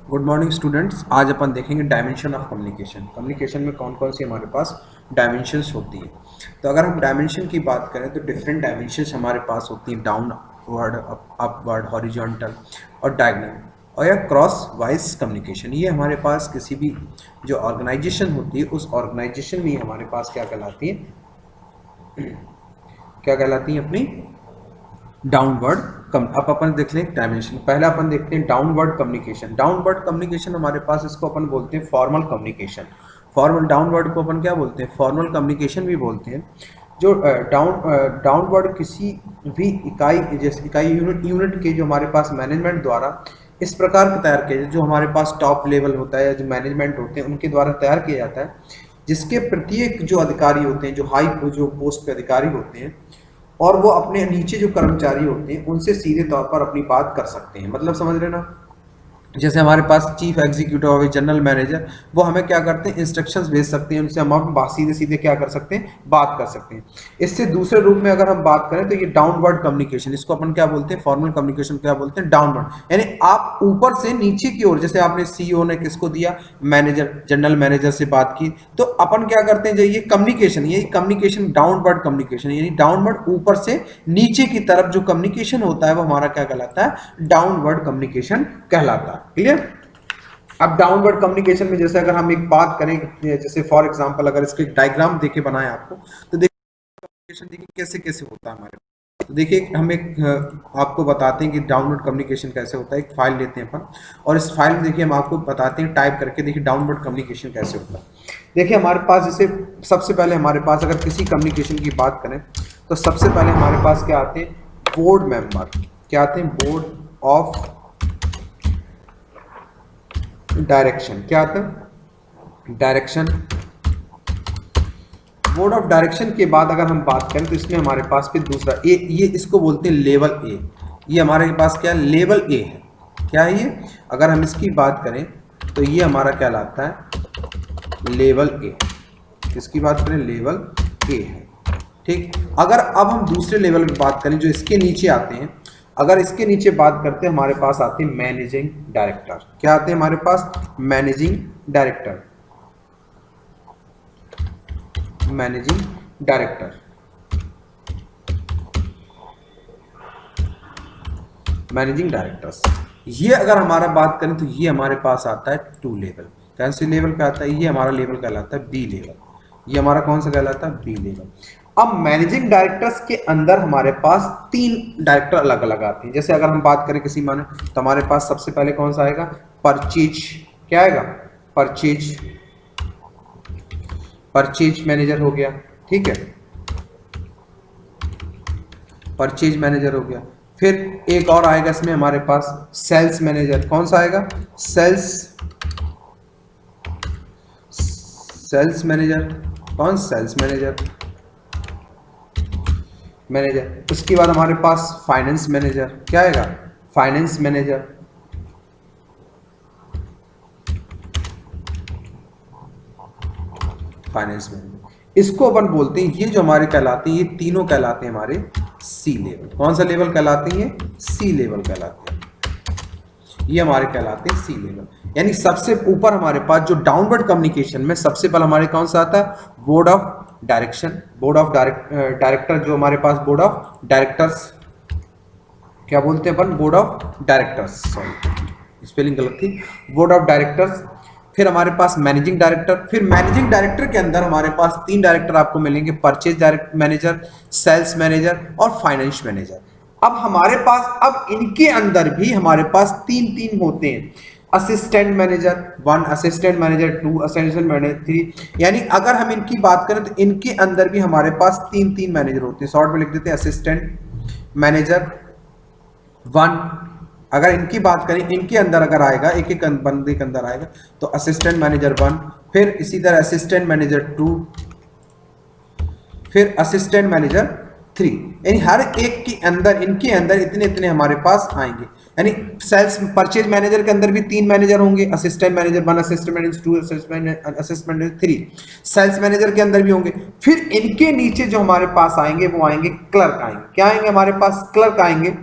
Good morning students. आज अपन देखेंगे dimension of communication. Communication में कौन कौन सी हमारे पास डायमेंशंस होती है। तो अगर हम डायमेंशन की बात करें तो डिफरेंट डायमेंशंस हमारे पास होती हैं, डाउनवर्ड, अपवर्ड, हॉरिजॉन्टल और डायगोनल, और या क्रॉस वाइज कम्युनिकेशन। ये हमारे पास किसी भी जो ऑर्गेनाइजेशन होती है उस ऑर्गेनाइजेशन में हमारे पास क्या कहलाती है, क्या कहलाती है अपनी डाउनवर्ड कम। अब अपन देख लें डायमेंशन। पहला अपन देखते हैं डाउनवर्ड कम्युनिकेशन। डाउनवर्ड कम्युनिकेशन हमारे पास, इसको अपन बोलते हैं फॉर्मल कम्युनिकेशन। फॉर्मल डाउनवर्ड को अपन क्या बोलते हैं, फॉर्मल कम्युनिकेशन भी बोलते हैं। जो डाउनवर्ड किसी भी इकाई, जैसे इकाई यूनिट के जो हमारे पास मैनेजमेंट द्वारा इस प्रकार का तैयार किया, जो हमारे पास टॉप लेवल होता है या जो मैनेजमेंट होते हैं उनके द्वारा तैयार किया जाता है, जिसके प्रत्येक जो अधिकारी होते हैं, जो हाई जो पोस्ट पे अधिकारी होते हैं, और वो अपने नीचे जो कर्मचारी होते हैं उनसे सीधे तौर पर अपनी बात कर सकते हैं। मतलब समझ रहे ना, जैसे हमारे पास चीफ एग्जीक्यूटिव और जनरल मैनेजर, वो हमें क्या करते हैं, इंस्ट्रक्शंस भेज सकते हैं, उनसे हम सीधे सीधे क्या कर सकते हैं, बात कर सकते हैं। इससे दूसरे रूप में अगर हम बात करें तो ये डाउनवर्ड कम्युनिकेशन, इसको अपन क्या बोलते हैं, फॉर्मल कम्युनिकेशन क्या बोलते हैं, डाउनवर्ड। यानी आप ऊपर से नीचे की ओर, जैसे आपने सीईओ ने किसको दिया, मैनेजर, जनरल मैनेजर से बात की, तो अपन क्या करते हैं, ये कम्युनिकेशन, ये कम्युनिकेशन डाउनवर्ड कम्युनिकेशन, यानी डाउनवर्ड ऊपर से नीचे की तरफ जो कम्युनिकेशन होता है वो हमारा क्या कहलाता है, डाउनवर्ड कम्युनिकेशन कहलाता है। क्लियर। अब डाउनवर्ड कम्युनिकेशन में जैसे अगर हम एक बात करें, जैसे फॉर एग्जांपल अगर इसके डायग्राम देके बनाए आपको, तो देखिए कम्युनिकेशन देखिए कैसे कैसे होता है हमारे। तो देखिए हम एक आपको बताते हैं कि डाउनवर्ड कम्युनिकेशन कैसे होता है। एक फाइल लेते हैं अपन, और इस फाइल में देखिए हम आपको बताते हैं टाइप करके, देखिए डाउनवर्ड कम्युनिकेशन कैसे होता है। देखिए हमारे पास जैसे सबसे पहले हमारे पास अगर किसी कम्युनिकेशन की बात करें तो सबसे पहले हमारे पास क्या आते हैं, बोर्ड मेंबर, क्या आते हैं, बोर्ड ऑफ डायरेक्शन, क्या आता है, डायरेक्शन। बोर्ड ऑफ डायरेक्शन के बाद अगर हम बात करें तो इसमें हमारे पास फिर दूसरा ए, ये इसको बोलते हैं लेवल ए। ये हमारे पास क्या है, लेवल ए है। क्या है ये, अगर हम इसकी बात करें तो ये हमारा क्या लाता है, लेवल ए। किसकी बात करें, लेवल ए है। ठीक। अगर अब हम दूसरे लेवल की बात करें जो इसके नीचे आते हैं, अगर इसके नीचे बात करते हैं हमारे पास आते हैं मैनेजिंग डायरेक्टर। क्या आते हैं हमारे पास, managing director, managing director, managing directors. ये अगर हमारा बात करें तो ये हमारे पास आता है टू लेवल। कौन से लेवल पे आता है, ये हमारा लेवल कहलाता है बी लेवल। ये हमारा कौन सा कहलाता है, बी लेवल। अब मैनेजिंग डायरेक्टर्स के अंदर हमारे पास तीन डायरेक्टर अलग अलग आते हैं। जैसे अगर हम बात करें किसी माने, तो हमारे पास सबसे पहले कौन सा आएगा, परचेज। क्या आएगा, परचेज, परचेज मैनेजर हो गया। ठीक है, परचेज मैनेजर हो गया। फिर एक और आएगा इसमें हमारे पास सेल्स मैनेजर। कौन सा आएगा, सेल्स, सेल्स मैनेजर। कौन, सेल्स मैनेजर, मैनेजर। उसके बाद हमारे पास फाइनेंस मैनेजर। क्या आएगा, फाइनेंस मैनेजर। फाइनेंस मैनेजर, इसको अपन बोलते हैं, ये जो हमारे कहलाते हैं, ये तीनों कहलाते हैं हमारे सी लेवल। कौन सा लेवल कहलाते हैं, सी लेवल कहलाते हैं। ये हमारे कहलाते हैं सी लेवल। यानी सबसे ऊपर हमारे पास जो डाउनवर्ड कम्युनिकेशन में सबसे पहले हमारे कौन सा आता है, board of direction, board of director, जो हमारे पास बोर्ड ऑफ डायरेक्टर्स, क्या बोलते हैं अपन, board of directors, sorry spelling गलत थी, बोर्ड ऑफ डायरेक्टर्स। फिर हमारे पास मैनेजिंग डायरेक्टर। फिर मैनेजिंग डायरेक्टर के अंदर हमारे पास तीन डायरेक्टर आपको मिलेंगे, purchase direct manager, sales manager और फाइनेंस मैनेजर। अब हमारे पास, अब इनके अंदर भी हमारे पास तीन तीन होते हैं, assistant manager 1, assistant manager 2, assistant manager 3। यानी अगर हम इनकी बात करें तो इनके अंदर भी हमारे पास तीन तीन मैनेजर होते हैं। शॉर्ट में लिख देते हैं असिस्टेंट मैनेजर 1। अगर इनकी बात करें, इनके अंदर अगर आएगा, एक एक बंदे के अंदर आएगा, तो असिस्टेंट मैनेजर 1, फिर इसी तरह असिस्टेंट मैनेजर 2, फिर असिस्टेंट मैनेजर 3। यानी हर एक के अंदर, इनके अंदर इतने इतने हमारे पास आएंगे। यानी सेल्स परचेज मैनेजर के अंदर भी तीन मैनेजर होंगे, assistant manager 1, assistant manager 2, assistant manager 3। Sales manager के अंदर भी होंगे। फिर इनके नीचे जो हमारे पास आएंगे वो आएंगे क्लर्क आएंगे। क्या आएंगे हमारे पास, क्लर्क आएंगे।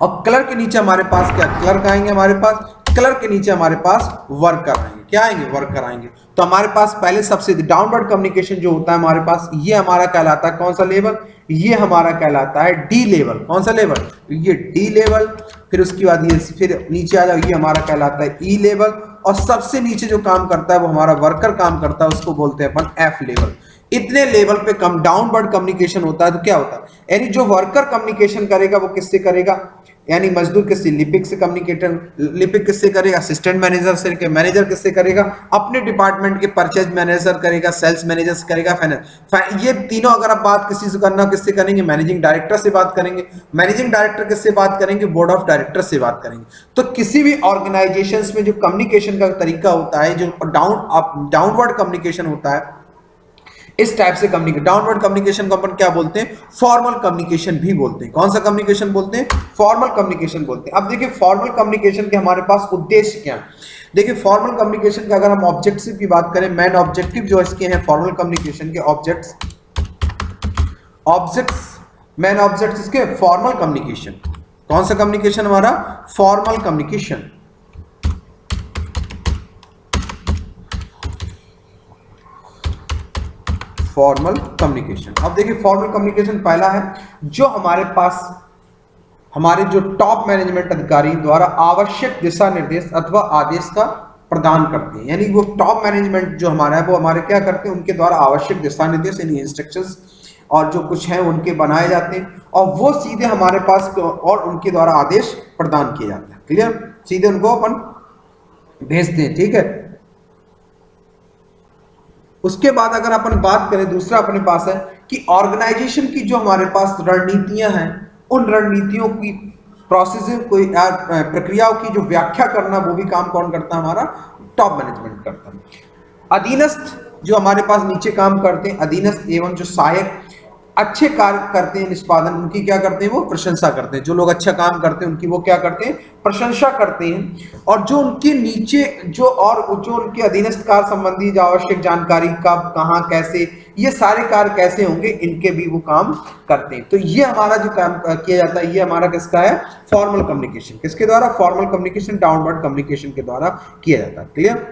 और क्लर्क के नीचे हमारे पास क्या, क्लर्क आएंगे हमारे पास कलर के नीचे हमारे पास वर्कर आएंगे, क्या आएंगे, वर्कर आएंगे। तो हमारे पास पहले सबसे डाउनवर्ड कम्युनिकेशन जो होता है हमारे पास, ये हमारा कहलाता है कौन सा लेवल, ये हमारा कहलाता है डी लेवल। कौन सा लेवल, ये डी लेवल। फिर उसके बाद ये फिर नीचे आ जाओ, ये हमारा कहलाता है ई लेवल। और सबसे नीचे जो काम करता है वो हमारा वर्कर काम करता है, उसको बोलते हैं अपन एफ लेवल। इतने लेवल पे कम डाउनवर्ड कम्युनिकेशन होता है। तो क्या होता है, यानी जो वर्कर कम्युनिकेशन करेगा वो किससे करेगा, यानी मजदूर किससे, लिपिक से कम्युनिकेटर, लिपिक किससे करेगा, असिस्टेंट मैनेजर से, मैनेजर किससे करेगा, अपने डिपार्टमेंट के परचेज मैनेजर करेगा, सेल्स मैनेजर से करेगा, फाइनेंस। ये तीनों अगर आप बात किसी से करना, किससे करेंगे, मैनेजिंग डायरेक्टर से बात करेंगे। मैनेजिंग डायरेक्टर किससे बात करेंगे, बोर्ड ऑफ डायरेक्टर से बात करेंगे। तो किसी भी ऑर्गेनाइजेशन में जो कम्युनिकेशन का तरीका होता है, जो डाउनवर्ड कम्युनिकेशन होता है, इस टाइप से कम्युनिकेशन, डाउनवर्ड कम्युनिकेशन को अपन क्या बोलते हैं, फॉर्मल कम्युनिकेशन भी बोलते हैं। कौन सा कम्युनिकेशन बोलते हैं, फॉर्मल कम्युनिकेशन बोलते हैं। अब देखिए फॉर्मल कम्युनिकेशन के हमारे पास उद्देश्य क्या है। देखिए फॉर्मल कम्युनिकेशन का अगर हम ऑब्जेक्टिव की बात करें, मेन ऑब्जेक्टिव जो इसके हैं फॉर्मल कम्युनिकेशन के मेन ऑब्जेक्ट्स इसके फॉर्मल कम्युनिकेशन। कौन सा कम्युनिकेशन हमारा, फॉर्मल कम्युनिकेशन। Formal communication. अब देखिए फॉर्मल कम्युनिकेशन पहला है जो हमारे पास हमारे जो टॉप मैनेजमेंट अधिकारी द्वारा आवश्यक दिशा निर्देश अथवा आदेश का प्रदान करते हैं। यानी वो टॉप मैनेजमेंट जो हमारा है वो हमारे क्या करते हैं, उनके द्वारा आवश्यक दिशा निर्देश यानी इंस्ट्रक्शंस और जो कुछ है उनके बनाए जाते हैं और वो सीधे हमारे पास और उनके द्वारा आदेश प्रदान किए जाते हैं। क्लियर, सीधे उनको अपन भेजते हैं। ठीक है, उसके बाद अगर अपन बात करें, दूसरा अपने पास है कि ऑर्गेनाइजेशन की जो हमारे पास रणनीतियां हैं, उन रणनीतियों की प्रोसेस कोई प्रक्रियाओं की जो व्याख्या करना, वो भी काम कौन करता है, हमारा टॉप मैनेजमेंट करता है। अधीनस्थ जो हमारे पास नीचे काम करते हैं, अधीनस्थ एवं जो सहायक अच्छे कार्य करते हैं निष्पादन, उनकी क्या करते हैं, वो प्रशंसा करते हैं। जो लोग अच्छा काम करते हैं उनकी वो क्या करते हैं, प्रशंसा करते हैं। और जो उनके नीचे जो उनके अधीनस्थ कार्य संबंधी जो आवश्यक जानकारी, कब, कहाँ, कैसे, ये सारे कार्य कैसे होंगे, इनके भी वो काम करते हैं। तो ये हमारा जो काम किया जाता है, ये हमारा किसका है, फॉर्मल कम्युनिकेशन। किसके द्वारा, फॉर्मल कम्युनिकेशन, डाउनवर्ड कम्युनिकेशन के द्वारा किया जाता है। क्लियर।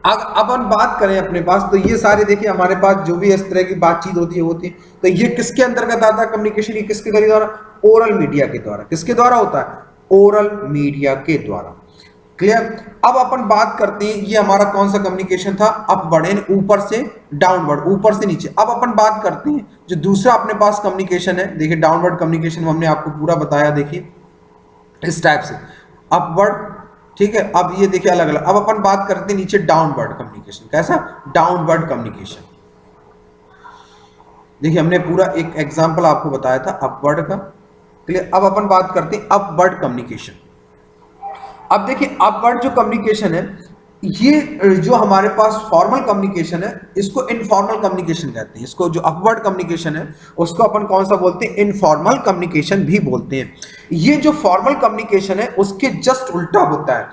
अब हम बात करें अपने पास, तो ये सारे देखिए हमारे पास जो भी इस तरह की बातचीत होती है तो ये किसके अंतर्गत आता है कम्युनिकेशन, ये किसके द्वारा, ओरल मीडिया के द्वारा। किसके द्वारा होता है, ओरल मीडिया के द्वारा। क्लियर। अब अपन बात करते हैं, ये हमारा कौन सा कम्युनिकेशन था, अपवर्ड यानी ऊपर से डाउनवर्ड, ऊपर से नीचे। अब अपन बात करते हैं जो दूसरा अपने पास कम्युनिकेशन है। देखिए डाउनवर्ड कम्युनिकेशन हमने आपको पूरा बताया, देखिए इस टाइप से अपवर्ड। ठीक है, अब ये देखिए अलग अलग। अब अपन बात करते हैं नीचे डाउनवर्ड कम्युनिकेशन। कैसा, डाउनवर्ड कम्युनिकेशन। देखिए हमने पूरा एक एग्जांपल आपको बताया था अपवर्ड का। क्लियर। अब अपन बात करते हैं अपवर्ड कम्युनिकेशन। अब देखिए अपवर्ड जो कम्युनिकेशन है, ये जो हमारे पास फॉर्मल कम्युनिकेशन है, इसको इनफॉर्मल कम्युनिकेशन कहते हैं। इसको जो अपवर्ड कम्युनिकेशन है उसको अपन कौन सा बोलते हैं, इनफॉर्मल कम्युनिकेशन भी बोलते हैं। ये जो फॉर्मल कम्युनिकेशन है उसके जस्ट उल्टा होता है,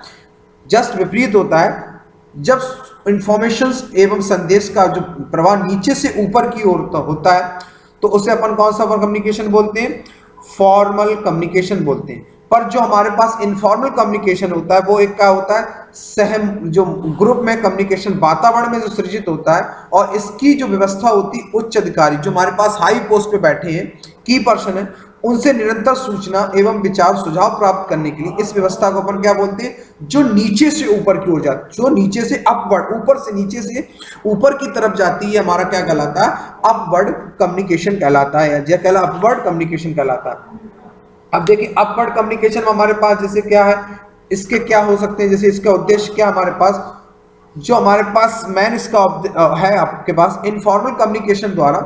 जस्ट विपरीत होता है। जब इंफॉर्मेशंस एवं संदेश का जो प्रवाह नीचे से ऊपर की ओर होता है तो उसे अपन कौन सा कम्युनिकेशन बोलते हैं, फॉर्मल कम्युनिकेशन बोलते हैं। पर जो हमारे पास इनफॉर्मल कम्युनिकेशन होता है वो एक क्या होता है, सहम जो ग्रुप में कम्युनिकेशन वातावरण में जो सृजित होता है और इसकी जो व्यवस्था होती है, उच्च अधिकारी जो हमारे पास हाई पोस्ट पे बैठे हैं, की पर्सन है, उनसे निरंतर सूचना एवं विचार सुझाव प्राप्त करने के लिए इस व्यवस्था को अपन क्या बोलते हैं, जो नीचे से ऊपर की ओर जाती, जो नीचे से अपवर्ड, ऊपर से नीचे से ऊपर की तरफ जाती है, हमारा क्या कहलाता है, अपवर्ड कम्युनिकेशन कहलाता है, या कहला अपवर्ड कम्युनिकेशन कहलाता है। अब देखिए अपवर्ड कम्युनिकेशन में हमारे पास जैसे क्या है, इसके क्या हो सकते हैं, जैसे इसका उद्देश्य क्या हमारे पास, जो हमारे पास मैन इसका है आपके पास इनफॉर्मल कम्युनिकेशन द्वारा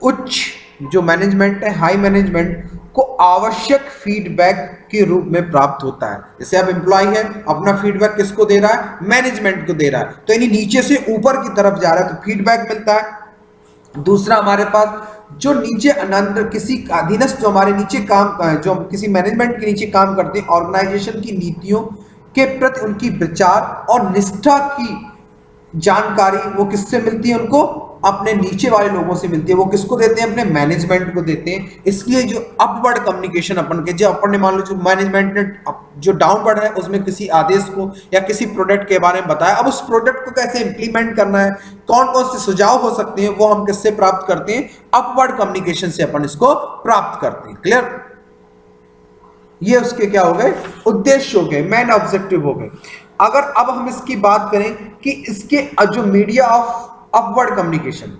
उच्च जो मैनेजमेंट है, हाई मैनेजमेंट को आवश्यक फीडबैक के रूप में प्राप्त होता है। जैसे आप एम्प्लॉय है, अपना फीडबैक किसको दे रहा है, मैनेजमेंट को दे रहा है, तो यानी नीचे से ऊपर की तरफ जा रहा है तो फीडबैक मिलता है। दूसरा हमारे पास जो नीचे अनंतर किसी अधीनस्थ जो हमारे नीचे काम, जो किसी मैनेजमेंट के नीचे काम करते हैं, ऑर्गेनाइजेशन की नीतियों के प्रति उनकी विचार और निष्ठा की जानकारी वो किससे मिलती है, उनको अपने नीचे वाले लोगों से मिलती है, वो किसको देते हैं? अपने मैनेजमेंट को देते हैं। इसलिए जो अपवर्ड कम्युनिकेशन अपन के, जो अपन ने मान लो जो मैनेजमेंट ने जो डाउनवर्ड है उसमें किसी आदेश को या किसी प्रोडक्ट के बारे में बताया, अब उस प्रोडक्ट को कैसे इंप्लीमेंट करना है, कौन कौन से सुझाव हो सकते हैं, वो हम किससे प्राप्त करते हैं? अपवर्ड कम्युनिकेशन से अपन इसको प्राप्त करते हैं। क्लियर? ये उसके क्या हो गए? उद्देश्य हो गए, मेन ऑब्जेक्टिव हो गए। अगर अब हम इसकी बात करें कि इसके जो मीडिया ऑफ अपवर्ड कम्युनिकेशन,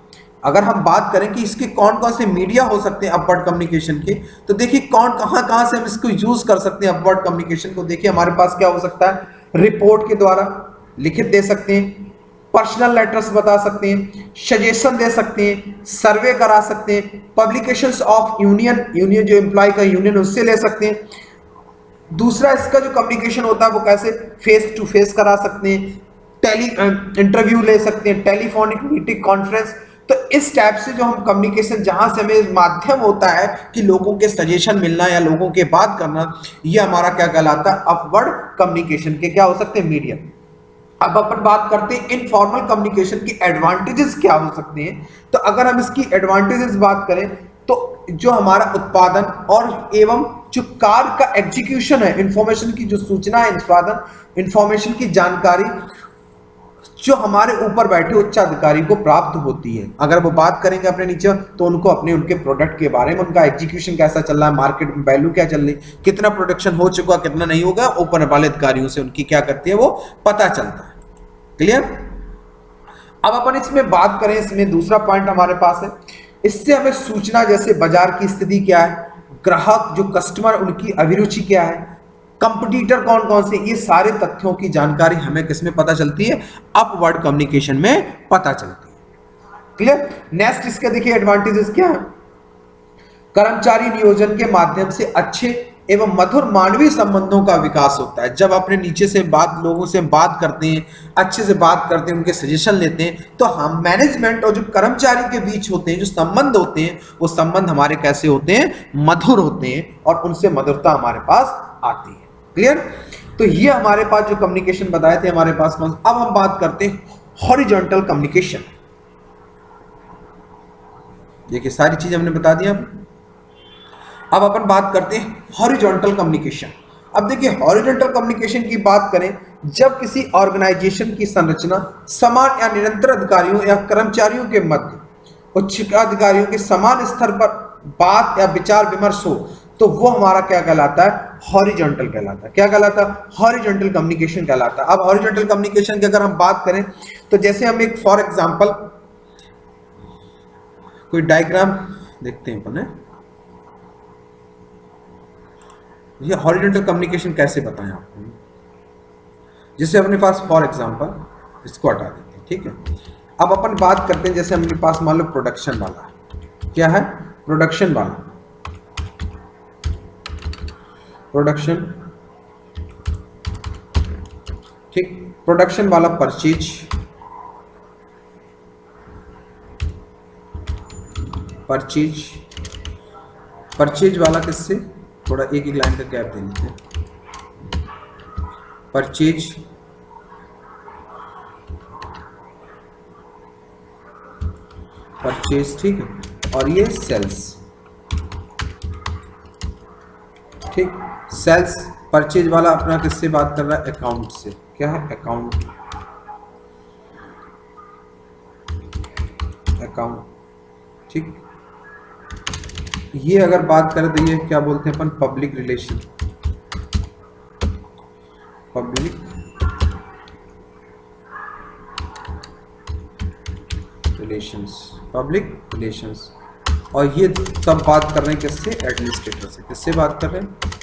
अगर हम बात करें कि इसके कौन कौन से मीडिया हो सकते हैं अपवर्ड कम्युनिकेशन के, तो देखिए कौन कहां कहां से हम इसको यूज कर सकते हैं अपवर्ड कम्युनिकेशन को। देखिए हमारे पास क्या हो सकता है? रिपोर्ट के द्वारा लिखित दे सकते हैं, पर्सनल लेटर्स बता सकते हैं, सजेशन दे सकते हैं, सर्वे करा सकते हैं, पब्लिकेशंस ऑफ यूनियन, यूनियन जो एम्प्लॉय का यूनियन उससे ले सकते हैं। दूसरा इसका जो कम्युनिकेशन होता है वो कैसे? फेस टू फेस करा सकते हैं, टेली इंटरव्यू ले सकते हैं, टेलीफोनिक मीटिंग, कॉन्फ्रेंस। तो इस टाइप से जो हम कम्युनिकेशन, जहां से हमें माध्यम होता है कि लोगों के सजेशन मिलना या लोगों के बात करना, ये हमारा क्या कहलाता है? अपवर्ड कम्युनिकेशन के क्या हो सकते हैं? मीडियम। अब अपन बात करते हैं इनफॉर्मल कम्युनिकेशन की एडवांटेजेस क्या हो सकते हैं। तो अगर हम इसकी एडवांटेजेस बात करें तो जो हमारा उत्पादन और एवं जो कार्य का एग्जीक्यूशन है, इंफॉर्मेशन की जो सूचना है, निष्पादन, इंफॉर्मेशन की जानकारी जो हमारे ऊपर बैठे उच्च अधिकारी को प्राप्त होती है। अगर वो बात करेंगे अपने नीचे तो उनको अपने उनके प्रोडक्ट के बारे में, उनका एग्जीक्यूशन कैसा चल रहा है, मार्केट में वैल्यू क्या चल रही, कितना प्रोडक्शन हो चुका, कितना नहीं होगा, ऊपर वाले अधिकारियों से उनकी क्या करती है वो पता चलता है। क्लियर? अब अपन इसमें बात करें, इसमें दूसरा पॉइंट हमारे पास है, इससे हमें सूचना जैसे बाजार की स्थिति क्या है, ग्राहक जो कस्टमर उनकी अभिरुचि क्या है, कंपटीटर कौन कौन से, ये सारे तथ्यों की जानकारी हमें किसमें पता चलती है? अपवर्ड कम्युनिकेशन में पता चलती है। क्लियर? नेक्स्ट इसके देखिए एडवांटेजेस क्या है। कर्मचारी नियोजन के माध्यम से अच्छे एवं मधुर मानवीय संबंधों का विकास होता है। जब अपने नीचे से लोगों से बात करते हैं, अच्छे से बात करते हैं, उनके सजेशन लेते हैं, तो हम मैनेजमेंट और जो कर्मचारी के बीच होते हैं जो संबंध होते हैं, वो संबंध हमारे कैसे होते हैं? मधुर होते हैं, और उनसे मधुरता हमारे पास आती है। क्लियर? तो ये हमारे पास जो कम्युनिकेशन बताए थे हमारे पास कौन। अब हम बात करते हैं हॉरिजॉन्टल कम्युनिकेशन। देखिए सारी चीजें हमने बता दी। अब अपन बात करते हैं हॉरिजॉन्टल कम्युनिकेशन। अब देखिए हॉरिजॉन्टल कम्युनिकेशन की बात करें, जब किसी ऑर्गेनाइजेशन की संरचना समान या निरंतर अधिकारियों या कर्मचारियों के मध्य उच्च अधिकारियों के समान स्तर पर बात या विचार विमर्श हो, तो वो हमारा क्या कहलाता है? हॉरिजॉन्टल कहलाता है। क्या कहलाता है? हॉरिजॉन्टल कम्युनिकेशन कहलाता है। अब हॉरिजॉन्टल कम्युनिकेशन की अगर हम बात करें तो जैसे हम एक फॉर एग्जांपल कोई डायग्राम देखते हैं अपन, ये हॉरिजॉन्टल कम्युनिकेशन कैसे बताएं आपको। जैसे अपने पास फॉर एग्जांपल, इसको हटा देते हैं, ठीक है। अब अपन बात करते हैं, जैसे अपने पास मान लो प्रोडक्शन वाला, क्या है? प्रोडक्शन वाला, प्रोडक्शन, ठीक। प्रोडक्शन वाला परचेज, परचेज, परचेज वाला किससे? थोड़ा एक एक लाइन का गैप दे लेते हैं। परचेज, परचेज, ठीक है। और ये सेल्स, ठीक। सेल्स, परचेज वाला अपना किससे बात कर रहा है? अकाउंट से। क्या है? अकाउंट, अकाउंट, ठीक। ये अगर बात करें तो ये क्या बोलते हैं अपन? Public relation, public relations, public relations. और ये सब बात कर रहे हैं किससे? एडमिनिस्ट्रेटर से। किससे बात कर रहे हैं?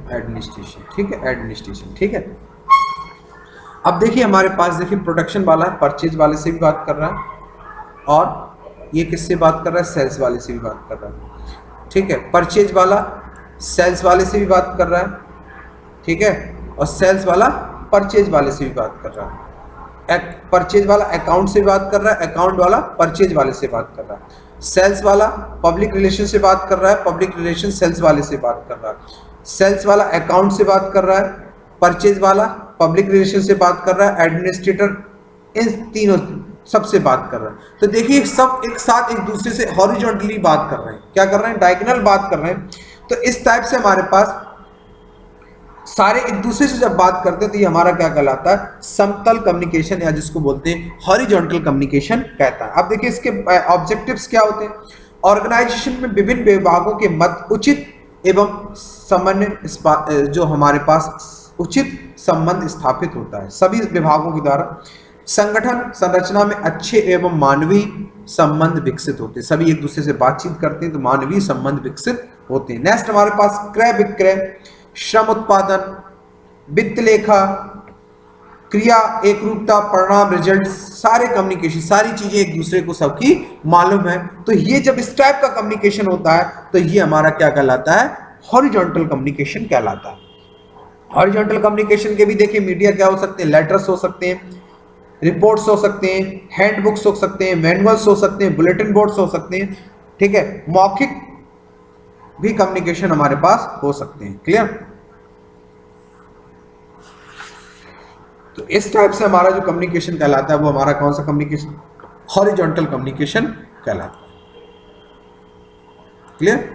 एडमिनिस्ट्रेशन, ठीक है। एडमिनिस्ट्रेशन, ठीक है। अब देखिए हमारे पास, देखिए प्रोडक्शन वाला परचेज वाले से भी बात कर रहा है, और ये किससे बात कर रहा है? सेल्स वाले से भी बात कर रहा है, ठीक है। परचेज वाला सेल्स वाले से भी बात कर रहा है, ठीक है। और सेल्स वाला परचेज वाले से भी बात कर रहा है। परचेज वाला अकाउंट से बात कर रहा है, अकाउंट वाला परचेज वाले से बात कर रहा है। सेल्स वाला पब्लिक रिलेशन से बात कर रहा है, पब्लिक रिलेशन सेल्स वाले से बात कर रहा है। सेल्स वाला अकाउंट से बात कर रहा है, परचेज वाला पब्लिक रिलेशन से बात कर रहा है, एडमिनिस्ट्रेटर इन तीनों सबसे बात कर रहा है। तो देखिए सब एक साथ एक दूसरे से हॉरिजॉन्टली बात कर रहे हैं, क्या कर रहे हैं, डायगोनल बात कर रहे हैं। तो इस टाइप से हमारे पास सारे एक दूसरे से जब बात करते हैं तो ये हमारा क्या कहलाता है, समतल कम्युनिकेशन, या जिसको बोलते हैं हॉरिजॉन्टल कम्युनिकेशन कहता है। अब देखिए इसके ऑब्जेक्टिव्स क्या होते हैं। ऑर्गेनाइजेशन में विभिन्न विभागों के मध्य उचित एवं सामान्य जो हमारे पास उचित संबंध स्थापित होता है सभी विभागों के द्वारा। संगठन संरचना में अच्छे एवं मानवीय संबंध विकसित होते हैं, सभी एक दूसरे से बातचीत करते हैं तो मानवीय संबंध विकसित होते हैं। नेक्स्ट हमारे पास क्रय विक्रय, श्रम उत्पादन, वित्त लेखा, क्रिया, एक रूपता, परिणाम, रिजल्ट, सारे कम्युनिकेशन, सारी चीजें एक दूसरे को सबकी मालूम है। तो ये जब इस टाइप का कम्युनिकेशन होता है तो ये हमारा क्या कहलाता है, हॉरिजॉन्टल कम्युनिकेशन कहलाता है। हॉरिजॉन्टल कम्युनिकेशन के भी देखिए मीडिया क्या हो सकते हैं, लेटर्स हो सकते हैं, रिपोर्ट्स हो सकते हैं, हैंडबुक्स हो सकते हैं, मैनुअल्स हो सकते हैं, बुलेटिन बोर्ड्स हो सकते हैं, ठीक है, मौखिक भी कम्युनिकेशन हमारे पास हो सकते हैं। क्लियर। तो इस टाइप से हमारा जो कम्युनिकेशन कहलाता है वो हमारा कौन सा कम्युनिकेशन, हॉरिजॉन्टल कम्युनिकेशन कहलाता है। क्लियर।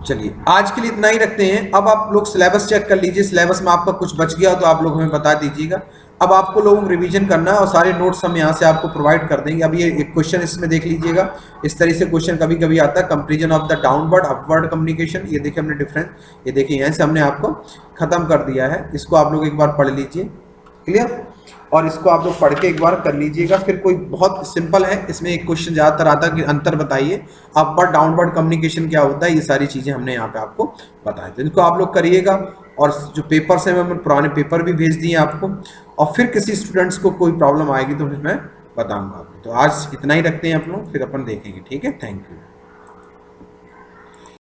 चलिए आज के लिए इतना ही रखते हैं। अब आप लोग सिलेबस चेक कर लीजिए, सिलेबस में आपका कुछ बच गया तो आप लोग हमें बता दीजिएगा। अब आपको लोगों को रिवीजन करना है और सारे नोट्स हम यहाँ से आपको प्रोवाइड कर देंगे। अब ये एक क्वेश्चन इसमें देख लीजिएगा, इस तरह से क्वेश्चन कभी कभी आता है, comparison of the downward upward communication. ये देखिए हमने डिफरेंस, ये देखिए यहाँ से हमने आपको खत्म कर दिया है, इसको आप लोग एक बार पढ़ लीजिए। क्लियर। और इसको आप लोग पढ़ के एक बार कर लीजिएगा। फिर कोई बहुत सिंपल है, इसमें एक क्वेश्चन ज़्यादातर आता है कि अंतर बताइए अपवर्ड डाउनवर्ड कम्युनिकेशन क्या होता है, ये सारी चीज़ें हमने यहाँ पे आपको बताया। तो इनको आप लोग करिएगा। और जो पेपर्स हैं मैं पुराने पेपर भी भेज दिए आपको, और फिर किसी स्टूडेंट्स को कोई प्रॉब्लम आएगी तो फिर मैं बताऊँगा आपको। तो आज इतना ही रखते हैं आप लोग, फिर अपन देखेंगे। ठीक है, थैंक यू।